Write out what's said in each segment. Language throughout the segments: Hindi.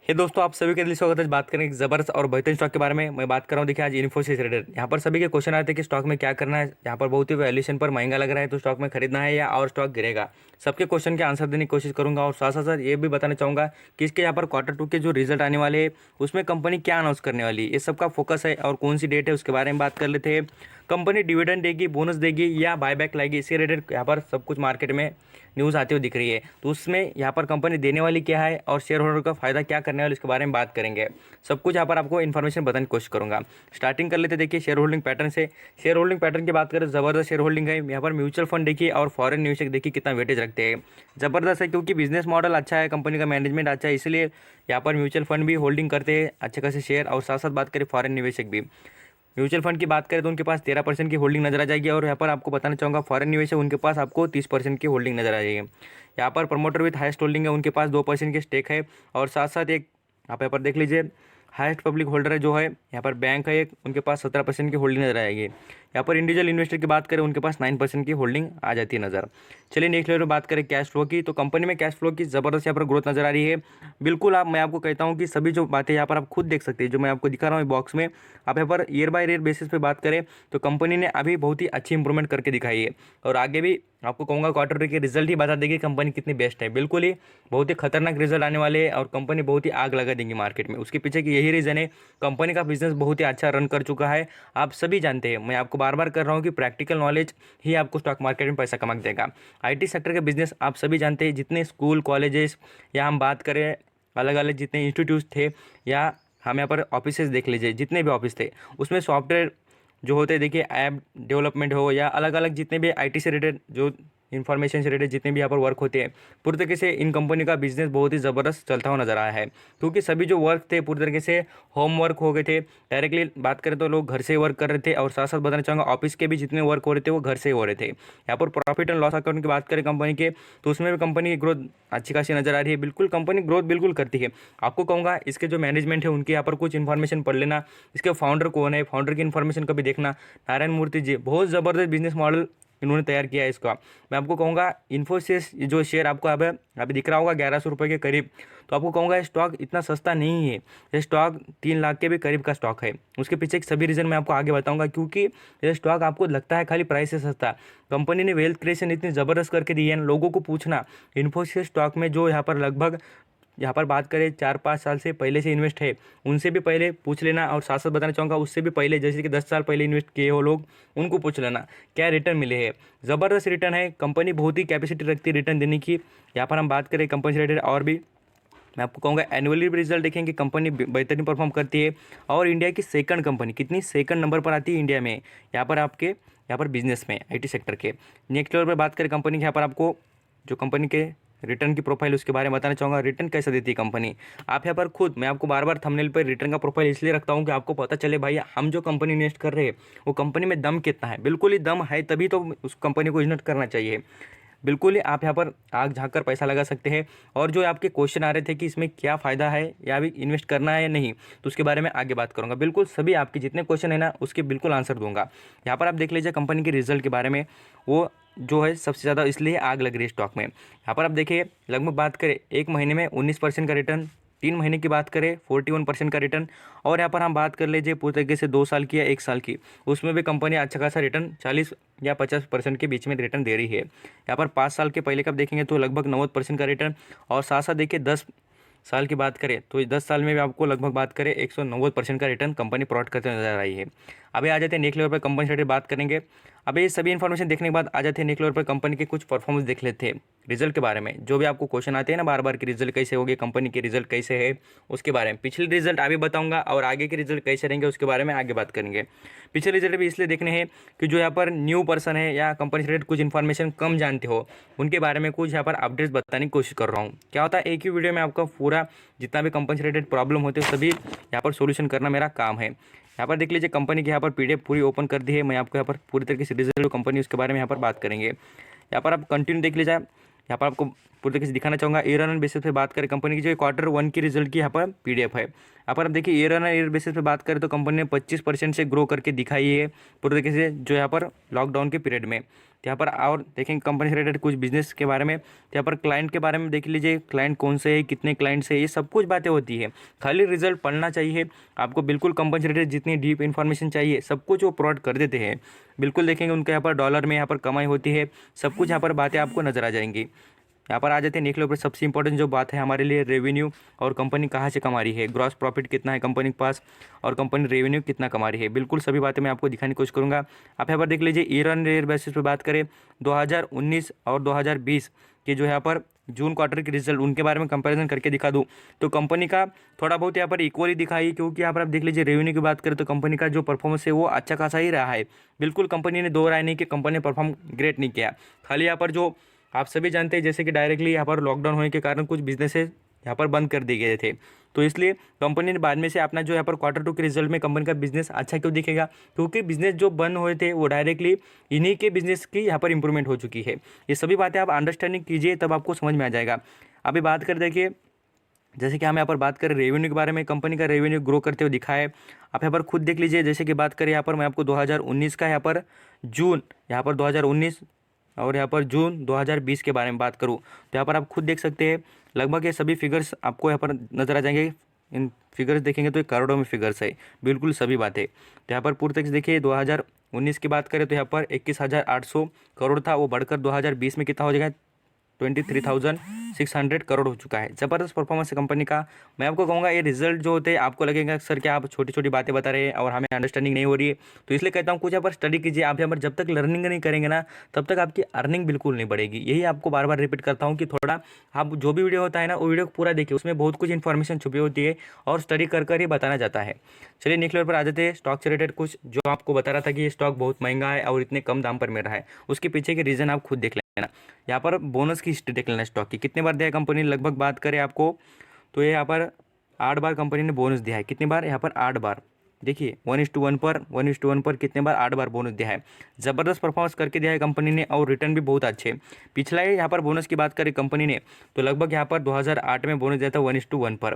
हे दोस्तों, आप सभी के दिल से स्वागत है। बात करें एक जबरदस्त और बेहतरीन स्टॉक के बारे में। मैं बात कर रहा हूँ। देखिए, आज इन्फोसिस ट्रेडर, यहाँ पर सभी के क्वेश्चन आते हैं कि स्टॉक में क्या करना है। यहाँ पर बहुत ही वैल्यूएशन पर महंगा लग रहा है, तो स्टॉक में खरीदना है या और स्टॉक गिरेगा। सबके क्वेश्चन के आंसर देने की कोशिश करूंगा और साथ साथ ये भी बताना चाहूंगा कि इसके यहाँ पर Q2 के जो रिजल्ट आने वाले हैं उसमें कंपनी क्या अनाउंस करने वाली है, ये सबका फोकस है। और कौन सी डेट है उसके बारे में बात कर लेते हैं। कंपनी डिविडेंड देगी, बोनस देगी या बायबैक लाएगी, इसके रिलेटेड यहाँ पर सब कुछ मार्केट में न्यूज़ आते हुए दिख रही है। तो उसमें यहाँ पर कंपनी देने वाली क्या है और शेयर होल्डर का फायदा क्या करने वाले, इसके बारे में बात करेंगे। सब कुछ यहाँ पर आपको इन्फॉर्मेशन बताने की कोशिश करूंगा। स्टार्टिंग कर लेते। देखिए, शेयर होल्डिंग पैटर्न से। शेयर होल्डिंग पैटर्न की बात करें, जबरदस्त शेयर होल्डिंग है। यहाँ पर म्यूचुअल फंड देखिए और फॉरेन निवेशक देखिए कितना वेटेज रखते हैं। जबरदस्त है, क्योंकि बिजनेस मॉडल अच्छा है, कंपनी का मैनेजमेंट अच्छा है, इसलिए यहाँ पर म्यूचुअल फंड भी होल्डिंग करते हैं अच्छे खासे शेयर। और साथ साथ बात करें फॉरेन निवेशक भी, म्यूचुअल फंड की बात करें तो उनके पास 13% की होल्डिंग नजर आ जाएगी। और यहाँ पर आपको बताना चाहूँगा, फॉरेन निवेशक उनके पास आपको 30% की होल्डिंग नजर आ जाएगी। यहाँ पर प्रमोटर विथ हाईएस्ट होल्डिंग है, उनके पास 2% की स्टेक है। और साथ साथ एक आप यहाँ पर देख लीजिए, हाईएस्ट पब्लिक होल्डर है जो है यहाँ पर बैंक है एक, उनके पास 17% की होल्डिंग नजर आएगी। यहाँ पर इंडिविजुअल इन्वेस्टर की बात करें, उनके पास 9% की होल्डिंग आ जाती है नज़र। चलिए नेक्स्ट लेवल पर बात करें कैश फ्लो की, तो कंपनी में कैश फ्लो की ज़बरदस्त यहाँ पर ग्रोथ नजर आ रही है। बिल्कुल मैं आपको कहता हूँ कि सभी जो बातें यहाँ पर आप खुद देख सकते हैं, जो मैं आपको दिखा रहा हूँ बॉक्स में। आप यहाँ per year by year basis पे बात करें तो कंपनी ने अभी बहुत ही अच्छी इंप्रूवमेंट करके दिखाई है। और आगे भी आपको कहूँगा Q2 के रिजल्ट ही बता देगी कंपनी कितनी बेस्ट है। बिल्कुल ही बहुत ही खतरनाक रिजल्ट आने वाले हैं और कंपनी बहुत ही आग लगा देंगी मार्केट में। उसके पीछे की यही रीज़न है, कंपनी का बिजनेस बहुत ही अच्छा रन कर चुका है। आप सभी जानते हैं, मैं आपको बार बार कर रहा हूँ कि प्रैक्टिकल नॉलेज ही आपको स्टॉक मार्केट में पैसा कमा के देगा। IT सेक्टर के बिजनेस आप सभी जानते हैं, जितने स्कूल कॉलेजेस या हम बात करें अलग अलग जितने इंस्टीट्यूट थे, या हम यहाँ पर ऑफिसेज देख लीजिए, जितने भी ऑफिस थे उसमें सॉफ्टवेयर जो होते, देखिए ऐप डेवलपमेंट हो या अलग अलग जितने भी IT से रिलेटेड जो इन्फॉर्मेशन से रिलेटेड जितने भी यहाँ पर वर्क होते हैं, पूरी तरीके से इन कंपनी का बिजनेस बहुत ही ज़बरदस्त चलता हुआ नजर आया है। क्योंकि सभी जो वर्क थे पूरी तरीके से होम वर्क हो गए थे। डायरेक्टली बात करें तो लोग घर से वर्क कर रहे थे। और साथ साथ बताना चाहूँगा, ऑफिस के भी जितने वर्क हो रहे थे वो घर से हो रहे थे। यहाँ पर प्रॉफिट एंड लॉस अकाउंट की बात करें कंपनी के, तो उसमें भी कंपनी की ग्रोथ अच्छी खासी नजर आ रही है। बिल्कुल कंपनी ग्रोथ बिल्कुल करती है। आपको कहूँगा इसके जो मैनेजमेंट है उनके यहाँ पर कुछ इन्फॉर्मेशन पढ़ लेना। इसके फाउंडर कौन है, फाउंडर की इन्फॉर्मेशन कभी देखना। नारायण मूर्ति जी, बहुत ज़बरदस्त बिजनेस मॉडल इन्होंने तैयार किया है इसका। मैं आपको कहूँगा इन्फोसिस जो शेयर आपको अब अभी दिख रहा होगा 1100 रुपये के करीब, तो आपको कहूँगा स्टॉक इतना सस्ता नहीं है। ये स्टॉक 3 लाख के भी करीब का स्टॉक है। उसके पीछे के सभी रीज़न मैं आपको आगे बताऊंगा, क्योंकि ये स्टॉक आपको लगता है खाली प्राइस से सस्ता, कंपनी ने वेल्थ क्रिएशन इतनी ज़बरदस्त करके दी है। लोगों को पूछना, इन्फोसिस स्टॉक में जो यहाँ पर लगभग यहाँ पर बात करें 4-5 साल से पहले से इन्वेस्ट है, उनसे भी पहले पूछ लेना। और साथ साथ बताना चाहूँगा, उससे भी पहले जैसे कि 10 साल पहले इन्वेस्ट किए हो लोग, उनको पूछ लेना क्या रिटर्न मिले हैं। ज़बरदस्त रिटर्न है, कंपनी बहुत ही कैपेसिटी रखती है रिटर्न देने की। यहाँ पर हम बात करें कंपनी से रिलेटेड और भी, मैं आपको कहूँगा एनुअली रिजल्ट देखेंगे, कंपनी बेहतरीन परफॉर्म करती है। और इंडिया की सेकंड कंपनी कितनी सेकंड नंबर पर आती है इंडिया में, यहाँ पर आपके यहाँ पर बिजनेस में IT सेक्टर के। नेक्स्ट लेवल पर बात करें कंपनी की, यहाँ पर आपको जो कंपनी के रिटर्न की प्रोफाइल उसके बारे में बताना चाहूँगा। रिटर्न कैसे देती है कंपनी, आप यहाँ पर खुद, मैं आपको बार बार थंबनेल पर रिटर्न का प्रोफाइल इसलिए रखता हूँ कि आपको पता चले भाई हम जो कंपनी इन्वेस्ट कर रहे हैं वो कंपनी में दम कितना है। बिल्कुल ही दम है तभी तो उस कंपनी को इन्वेस्ट करना चाहिए। बिल्कुल ही आप यहाँ पर आग झाँक कर पैसा लगा सकते हैं। और जो आपके क्वेश्चन आ रहे थे कि इसमें क्या फ़ायदा है या अभी इन्वेस्ट करना है या नहीं, तो उसके बारे में आगे बात करूँगा। बिल्कुल सभी आपके जितने क्वेश्चन है ना उसके बिल्कुल आंसर दूंगा। यहाँ पर आप देख लीजिए कंपनी के रिजल्ट के बारे में, वो जो है सबसे ज़्यादा इसलिए आग लग रही है स्टॉक में। यहाँ पर आप देखिए लगभग बात करें 1 महीने में 19% का रिटर्न, 3 महीने की बात करें 41% का रिटर्न। और यहाँ पर हम बात कर लीजिए पूरी तरीके से 2 साल की या 1 साल की, उसमें भी कंपनी अच्छा खासा रिटर्न 40 या 50% के बीच में रिटर्न दे रही है। यहाँ पर 5 साल के पहले का देखेंगे तो लगभग 90% का रिटर्न। और साथ साथ देखिए 10 साल की बात करें तो 10 साल में भी आपको लगभग बात करें 190% का रिटर्न कंपनी प्रोवाइड करते नजर आई है। अभी आ जाते हैं नेक्स्ट लेवल पर कंपनी से रिलेटेड बात करेंगे। अभी ये सभी इन्फॉर्मेशन देखने के बाद आ जाते हैं नेक्स्ट लेवल पर कंपनी के कुछ परफॉर्मेंस देख लेते हैं रिजल्ट के बारे में। जो भी आपको क्वेश्चन आते हैं ना बार बार कि रिजल्ट कैसे होगी, कंपनी के रिजल्ट कैसे है, उसके बारे में पिछले रिजल्ट अभी बताऊंगा और आगे के रिजल्ट कैसे रहेंगे उसके बारे में आगे बात करेंगे। पिछले रिजल्ट भी इसलिए देखने हैं कि जो यहाँ पर न्यू पर्सन है या कंपनी से रिलेटेड कुछ इन्फॉर्मेशन कम जानते हो, उनके बारे में कुछ यहाँ पर अपडेट्स बताने की कोशिश कर रहा हूँ। क्या होता है, एक ही वीडियो में आपका पूरा जितना भी कंपनी से रिलेटेड प्रॉब्लम होते हैं सभी यहाँ पर सोल्यूशन करना मेरा काम है। यहाँ पर देख लीजिए कंपनी की यहाँ पर PDF पूरी ओपन कर दी है। मैं आपको यहाँ पर पूरी तरीके से रिजल्ट कंपनी उसके बारे में यहाँ पर बात करेंगे। यहाँ पर आप कंटिन्यू देख लीजिए। यहाँ पर आपको पूरी तरीके से दिखाना चाहूँगा ईयर ऑन बेसिस पे बात करें कंपनी की जो Q1 की रिजल्ट की यहाँ पर PDF है। यहाँ पर आप देखिए ईयर ऑन ईयर बेसिस पे बात करें तो कंपनी ने 25% से ग्रो करके दिखाई है पूरे तरीके से जो यहाँ पर लॉकडाउन के पीरियड में। तो यहाँ पर और देखेंगे कंपनी से रिलेटेड कुछ बिजनेस के बारे में, तो यहाँ पर क्लाइंट के बारे में देख लीजिए, क्लाइंट कौन से है, कितने क्लाइंट्स है, ये सब कुछ बातें होती है। खाली रिजल्ट पढ़ना चाहिए आपको, बिल्कुल कंपनी से रिलेटेड जितनी डीप इन्फॉर्मेशन चाहिए सब कुछ वो प्रोवाइड कर देते हैं। बिल्कुल देखेंगे उनके यहाँ पर डॉलर में यहाँ पर कमाई होती है, सब कुछ यहाँ पर बातें आपको नजर आ जाएंगी। यहाँ पर आ जाते हैं निकले ऊपर सबसे इंपॉर्टेंट जो बात है हमारे लिए रेवेन्यू, और कंपनी कहाँ से कमा रही है, ग्रॉस प्रॉफिट कितना है कंपनी के पास, और कंपनी रेवेन्यू कितना कमा रही है। बिल्कुल सभी बातें मैं आपको दिखाने की कोशिश करूँगा। आप यहाँ पर देख लीजिए ईयर ऑन ईयर बेसिस पे बात करें 2019 और 2020 के जो यहाँ पर जून क्वार्टर के रिजल्ट उनके बारे में कंपैरिजन करके दिखा दूँ तो कंपनी का थोड़ा बहुत यहाँ पर इक्वली दिखाई, क्योंकि यहाँ पर आप देख लीजिए रेवेन्यू की बात करें तो कंपनी का जो परफॉर्मेंस है वो अच्छा खासा ही रहा है। बिल्कुल कंपनी ने दो राय नहीं कि कंपनी ने परफॉर्म ग्रेट नहीं किया। खाली यहाँ पर जो आप सभी जानते हैं जैसे कि डायरेक्टली यहाँ पर लॉकडाउन होने के कारण कुछ बिजनेसेस यहाँ पर बंद कर दिए गए थे, तो इसलिए कंपनी ने बाद में से अपना जो यहाँ पर Q2 के रिजल्ट में कंपनी का बिजनेस अच्छा क्यों दिखेगा, क्योंकि बिजनेस जो बंद हुए थे वो डायरेक्टली इन्हीं के बिजनेस की यहाँ पर इंप्रूवमेंट हो चुकी है। ये सभी बातें आप अंडरस्टैंडिंग कीजिए तब आपको समझ में आ जाएगा। अभी बात कर देखिए जैसे कि हम यहाँ पर बात करें रेवेन्यू के बारे में, कंपनी का रेवेन्यू ग्रो करते हुए दिखा है। आप यहाँ पर खुद देख लीजिए, जैसे कि बात करें यहाँ पर मैं आपको 2019 का यहाँ पर जून, यहाँ पर 2019 और यहाँ पर जून 2020 के बारे में बात करूँ तो यहाँ पर आप खुद देख सकते हैं लगभग ये सभी फिगर्स आपको यहाँ पर नजर आ जाएंगे। इन फिगर्स देखेंगे तो ये करोड़ों में फिगर्स है, बिल्कुल सभी बातें। तो यहाँ पर पूर्व तक देखिए 2019 की बात करें तो यहाँ पर 21,800 करोड़ था, वो बढ़कर 2020 में कितना हो जाएगा 23,600 करोड़ हो चुका है। ज़बरदस्त परफॉर्मेंस है कंपनी का। मैं आपको कहूँगा ये रिजल्ट जो होते हैं आपको लगेगा सर क्या आप छोटी छोटी बातें बता रहे हैं और हमें अंडरस्टैंडिंग नहीं हो रही है, तो इसलिए कहता हूँ कुछ यहाँ पर स्टडी कीजिए। आप यहाँ पर जब तक लर्निंग नहीं करेंगे ना तब तक आपकी अर्निंग बिल्कुल नहीं बढ़ेगी। यही आपको बार बार रिपीट करता हूँ कि थोड़ा आप जो भी वीडियो होता है ना वो वीडियो पूरा देखिए, उसमें बहुत कुछ इन्फॉर्मेशन छुपी होती है और स्टडी कर ही बताना जाता है। चलिए नेक्स्ट लेवल पर आ जाते हैं स्टॉक से रिलेटेड कुछ जो आपको बता रहा था कि ये स्टॉक बहुत महंगा है और इतने कम दाम पर मिल रहा है, उसके पीछे के रीज़न आप खुद देख लेना। यहाँ पर बोनस की हिस्ट्री देख लेना स्टॉक की, कितने बार दिया है कंपनी ने। लगभग बात करें आपको तो ये यहाँ पर 8 बार कंपनी ने बोनस दिया है। कितनी बार, यहाँ पर 8 बार। देखिए 1:1 पर कितने बार 8 बार बोनस दिया है। ज़बरदस्त परफॉर्मेंस करके दिया है कंपनी ने और रिटर्न भी बहुत अच्छे। पिछला यहाँ पर बोनस की बात करें कंपनी ने तो लगभग यहाँ पर 2008 में बोनस दिया था 1:1 पर,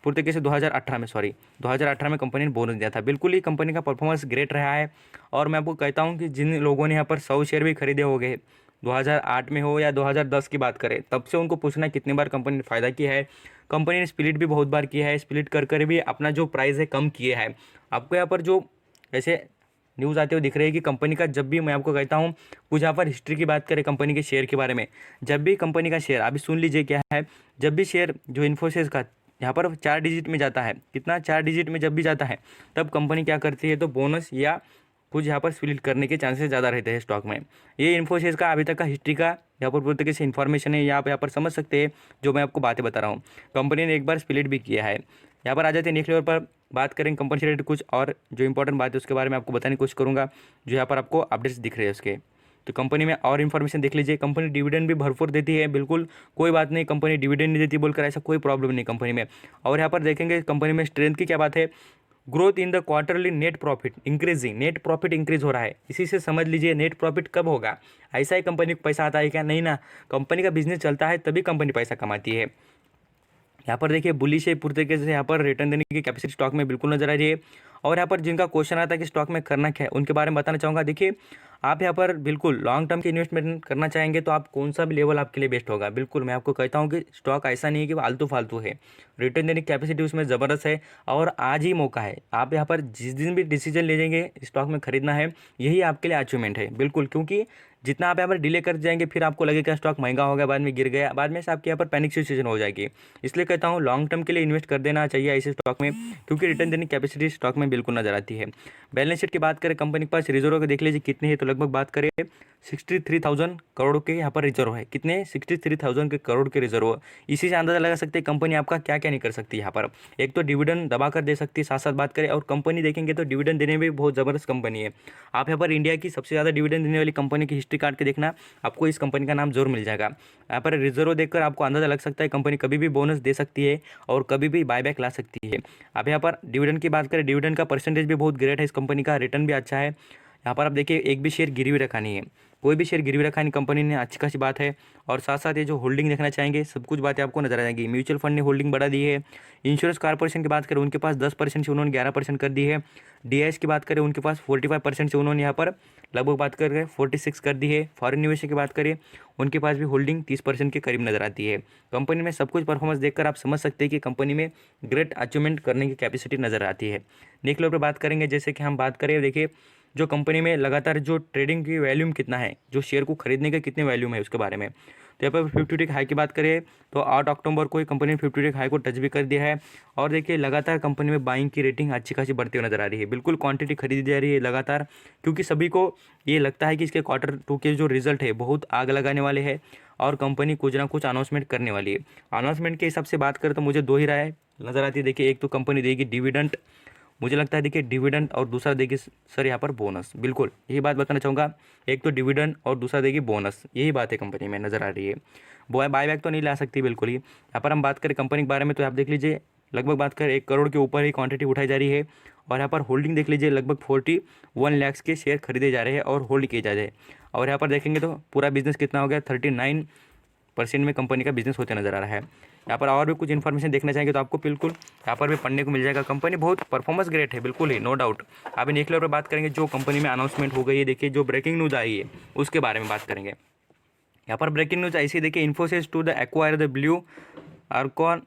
पूरी तरीके से 2018 में कंपनी ने बोनस दिया था। बिल्कुल ही कंपनी का परफॉर्मेंस ग्रेट रहा है। और मैं आपको कहता हूँ कि जिन लोगों ने यहाँ पर 100 शेयर भी खरीदे हो गए 2008 में हो या 2010 की बात करें, तब से उनको पूछना कितनी बार कंपनी ने फ़ायदा किया है। कंपनी ने स्प्लिट भी बहुत बार किया है, स्प्लिट कर भी अपना जो प्राइस है कम किया है। आपको यहाँ पर जो ऐसे न्यूज़ आते हुए दिख रही है कि कंपनी का जब भी, मैं आपको कहता हूँ कुछ यहाँ पर हिस्ट्री की बात करें कंपनी के शेयर के बारे में, जब भी कंपनी का शेयर, अभी सुन लीजिए क्या है, जब भी शेयर जो इन्फोसिस का यहाँ पर 4 डिजिट में जाता है, कितना 4 डिजिट में जब भी जाता है तब कंपनी क्या करती है तो बोनस या कुछ यहाँ पर स्प्लिट करने के चांसेस ज़्यादा रहते हैं स्टॉक में। ये इन्फोसिस का अभी तक का हिस्ट्री का यहाँ पर पूरी तरीके से इन्फॉर्मेशन है, यहाँ पर समझ सकते हैं जो मैं आपको बातें बता रहा हूँ। कंपनी ने एक बार स्प्लिट भी किया है। यहाँ पर आ जाते हैं नेक्स्ट लेवल पर बात करेंगे कंपनी से रिलेटेड कुछ और जो इंपॉर्टेंट बात है उसके बारे में आपको बताने की कोशिश करूँगा, जो यहाँ पर आपको अपडेट्स दिख रहे हैं उसके। तो कंपनी में और इन्फॉर्मेशन देख लीजिए। कंपनी डिविडेंड भी भरपूर देती है, बिल्कुल कोई बात नहीं, कंपनी डिविडेंड नहीं देती बोलकर ऐसा कोई प्रॉब्लम नहीं कंपनी में। और यहाँ पर देखेंगे कंपनी में स्ट्रेंथ की क्या बात है, growth in the quarterly net profit increasing, net profit increase हो रहा है। इसी से समझ लीजिए नेट प्रॉफिट कब होगा, ऐसा ही कंपनी को पैसा आता है क्या, नहीं ना। कंपनी का बिजनेस चलता है तभी कंपनी पैसा कमाती है। यहाँ पर देखिए बुलिश है पूरी तरीके से, यहाँ पर रिटर्न देने की कैपेसिटी स्टॉक में बिल्कुल नजर आ रही है। और यहाँ पर जिनका क्वेश्चन आता है कि स्टॉक में करना क्या है उनके बारे में बताना चाहूँगा। देखिए आप यहाँ पर बिल्कुल लॉन्ग टर्म की इन्वेस्टमेंट करना चाहेंगे तो आप कौन सा भी लेवल आपके लिए बेस्ट होगा। बिल्कुल मैं आपको कहता हूँ कि स्टॉक ऐसा नहीं है कि आलतू फालतू है, रिटर्न देने की कैपेसिटी उसमें ज़बरदस्त है और आज ही मौका है। आप यहाँ पर जिस दिन भी डिसीजन ले लेंगे स्टॉक में खरीदना है, यही आपके लिए अचीवमेंट है बिल्कुल। क्योंकि जितना आप यहाँ पर डिले कर जाएंगे फिर आपको लगेगा स्टॉक महंगा हो गया, बाद में गिर गया, बाद में से आपके यहाँ पर पैनिक सिचुएशन हो जाएगी। इसलिए कहता हूँ लॉन्ग टर्म के लिए इन्वेस्ट कर देना चाहिए ऐसे स्टॉक में, क्योंकि रिटर्न देने की कैपेसिटी स्टॉक में बिल्कुल नजर आती है। बैलेंस शीट की बात करें कंपनी के पास रिजर्व देख लीजिए कितने हैं, तो लगभग बात करें 63,000 करोड़ के यहाँ पर रिजर्व है। कितने, 63,000 के करोड़ के रिजर्व। इसी से अंदाजा लगा सकते हैं कंपनी आपका क्या क्या नहीं कर सकती। यहाँ पर एक तो डिविडेंड दबा कर दे सकती है, साथ साथ बात करें और कंपनी देखेंगे तो डिविडेंड देने में भी बहुत ज़बरदस्त कंपनी है। आप यहाँ पर इंडिया की सबसे ज़्यादा डिविडेंड देने वाली कंपनी की हिस्ट्री काट के देखना, आपको इस कंपनी का नाम जरूर मिल जाएगा। यहाँ पर रिजर्व देखकर आपको अंदाजा लग सकता है कंपनी कभी भी बोनस दे सकती है और कभी भी बायबैक ला सकती है। अब यहाँ पर डिविडेंड की बात करें, डिविडेंड का परसेंटेज भी बहुत ग्रेट है इस कंपनी का, रिटर्न भी अच्छा है। यहाँ पर आप देखिए एक भी शेयर गिरवी रखा नहीं है। कोई भी शेयर गिरवी रखा है कंपनी ने, अच्छी खासी बात है। और साथ साथ ये जो होल्डिंग देखना चाहेंगे, सब कुछ बातें आपको नजर आ जाएंगी। म्यूचुअल फंड ने होल्डिंग बढ़ा दी है। इंश्योरेंस कॉर्पोरेशन की बात करें, उनके पास 10% से उन्होंने 11% कर दी है। डीआईएस की बात करें, उनके पास 45% से उन्होंने यहाँ पर लगभग बात कर 46 कर दी है। फॉरेन निवेशक की बात करें, उनके पास भी होल्डिंग 30% के करीब नजर आती है। कंपनी में सब कुछ परफॉर्मेंस देखकर आप समझ सकते हैं कि कंपनी में ग्रेट अचीवमेंट करने की कैपेसिटी नजर आती है। नेक्स्ट लेवल पर बात करेंगे, जैसे कि हम बात करें, देखिए जो कंपनी में लगातार जो ट्रेडिंग की वैल्यूम कितना है, जो शेयर को खरीदने का कितने वैल्यूम है उसके बारे में। तो यहाँ पर 50 वीक हाई की बात करें तो 8 अक्टूबर को कंपनी ने 50 वीक हाई को टच भी कर दिया है। और देखिए लगातार कंपनी में बाइंग की रेटिंग अच्छी खासी बढ़ती हुई नजर आ रही है। बिल्कुल क्वांटिटी खरीदी जा रही है लगातार, क्योंकि सभी को ये लगता है कि इसके Q2 के जो रिजल्ट है बहुत आग लगाने वाले हैं और कंपनी कुछ ना कुछ अनाउंसमेंट करने वाली है। अनाउंसमेंट के हिसाब से बात करें तो मुझे दो ही राय नज़र आती है। देखिए एक तो कंपनी देगी डिविडेंड, मुझे लगता है देखिए डिविडेंड, और दूसरा देगी सर यहाँ पर बोनस। बिल्कुल यही बात बताना चाहूँगा, एक तो डिविडेंड और दूसरा देगी बोनस, यही बात है कंपनी में नज़र आ रही है। बायबैक तो नहीं ला सकती बिल्कुल ही। यहाँ पर हम बात करें कंपनी के बारे में तो आप देख लीजिए लगभग बात करें 1 करोड़ के ऊपर ही क्वांटिटी उठाई जा रही है। और यहाँ पर होल्डिंग देख लीजिए लगभग 41 लाख के शेयर खरीदे जा रहे हैं और होल्ड किए जा रहे हैं। और यहाँ पर देखेंगे तो पूरा बिजनेस कितना हो गया, 39% में कंपनी का बिजनेस होते नजर आ रहा है। यहाँ पर और भी कुछ इन्फॉर्मेशन देखना चाहेंगे तो आपको बिल्कुल यहाँ पर भी पढ़ने को मिल जाएगा। कंपनी बहुत परफॉर्मेंस ग्रेट है, बिल्कुल ही नो डाउट। अभी नेक्स्ट लेवल पर बात करेंगे, जो कंपनी में अनाउंसमेंट हो गई है, देखिए जो ब्रेकिंग न्यूज़ आई है उसके बारे में बात करेंगे। यहाँ पर ब्रेकिंग न्यूज़ ऐसी देखिए, Infosys to the acquire the blue आर्कॉन,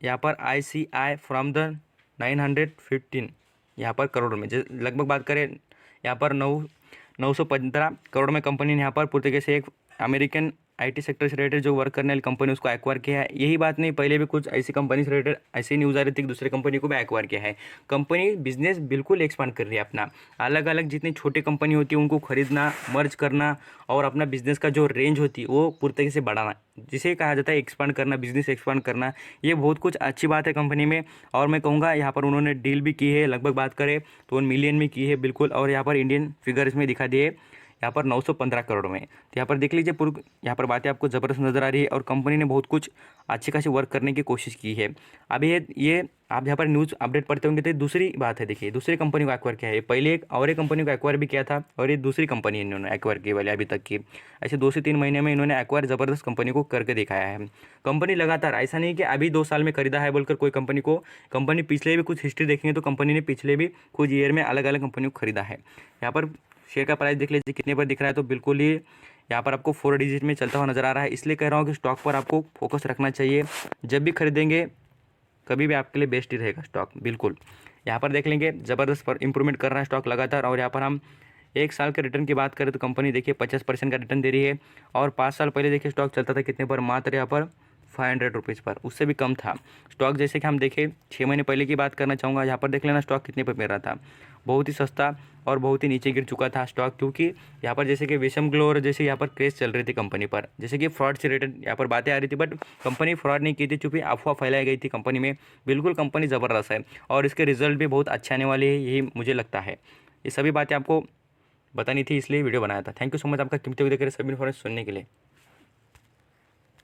यहाँ पर ICI फ्रॉम द 915 यहाँ पर करोड़ में, लगभग बात करें यहाँ पर 915 करोड़ में कंपनी ने यहाँ पर पूरी तरीके से एक अमेरिकन IT सेक्टर से रिलेटेड जो वर्क करने वाली कंपनी उसको एक्वायर किया है। यही बात नहीं, पहले भी कुछ ऐसी कंपनी से रिलेटेड ऐसी न्यूज़ आ रही थी कि दूसरी कंपनी को भी एक्वायर किया है। कंपनी बिजनेस बिल्कुल एक्सपांड कर रही है अपना। अलग अलग जितनी छोटी कंपनी होती है उनको खरीदना, मर्ज करना और अपना बिजनेस का जो रेंज होती है वो पूरी तरीके से बढ़ाना, जिसे कहा जाता है एक्सपांड करना, बिजनेस एक्सपांड करना। ये बहुत कुछ अच्छी बात है कंपनी में। और मैं कहूँगा यहाँ पर उन्होंने डील भी की है, लगभग बात करें तो 1 मिलियन में की है बिल्कुल। और यहाँ पर इंडियन फिगर्स में दिखा दिए यहाँ पर 915 करोड़ में। तो यहाँ पर देख लीजिए पूरी यहाँ पर बातें आपको ज़बरदस्त नज़र आ रही है और कंपनी ने बहुत कुछ अच्छी खासी वर्क करने की कोशिश की है। अभी ये आप यहाँ पर न्यूज़ अपडेट पढ़ते होंगे तो दूसरी बात है। देखिए दूसरी कंपनी को एक्वायर किया है, पहले एक और एक कंपनी को एक्वायर भी किया था और ये दूसरी कंपनी इन्होंने एक्वायर की वाली अभी तक की। ऐसे 2 से 3 महीने में इन्होंने एक्वायर ज़बरदस्त कंपनी को करके दिखाया है। कंपनी लगातार, ऐसा नहीं कि अभी 2 साल में खरीदा है बोलकर कोई कंपनी को, कंपनी पिछले भी कुछ हिस्ट्री देखेंगे तो कंपनी ने पिछले भी कुछ ईयर में अलग अलग कंपनी को खरीदा है। यहाँ पर शेयर का प्राइस देख लीजिए कितने पर दिख रहा है, तो बिल्कुल ही यहाँ पर आपको 4 डिजिट में चलता हुआ नज़र आ रहा है। इसलिए कह रहा हूँ कि स्टॉक पर आपको फोकस रखना चाहिए। जब भी खरीदेंगे कभी भी आपके लिए बेस्ट ही रहेगा स्टॉक। बिल्कुल यहाँ पर देख लेंगे ज़बरदस्त पर इंप्रूवमेंट कर रहा है स्टॉक लगातार। और यहाँ पर हम 1 साल के रिटर्न की बात करें तो कंपनी देखिए 50% का रिटर्न दे रही है। और 5 साल पहले देखिए स्टॉक चलता था कितने पर, मात्र यहाँ पर 500 रुपीज़ पर, उससे भी कम था स्टॉक। जैसे कि हम देखें 6 महीने पहले की बात करना चाहूँगा, यहाँ पर देख लेना स्टॉक कितने पर मिल रहा था, बहुत ही सस्ता और बहुत ही नीचे गिर चुका था स्टॉक। क्योंकि यहाँ पर जैसे कि विषम ग्लोर जैसे यहाँ पर क्रेज चल रही थी कंपनी पर, जैसे कि फ्रॉड से रिलेटेड यहाँ पर बातें आ रही थी, बट कंपनी फ्रॉड नहीं की थी, चूँकि अफवाह फैलाई गई थी कंपनी में। बिल्कुल कंपनी ज़बरदस्त है और इसके रिजल्ट भी बहुत अच्छे आने वाले हैं, यही मुझे लगता है। ये सभी बातें आपको बतानी थी इसलिए वीडियो बनाया था। थैंक यू सो मच आपका कीमती वक्त देकर सभी इन्फॉर्मेशन सुनने के लिए।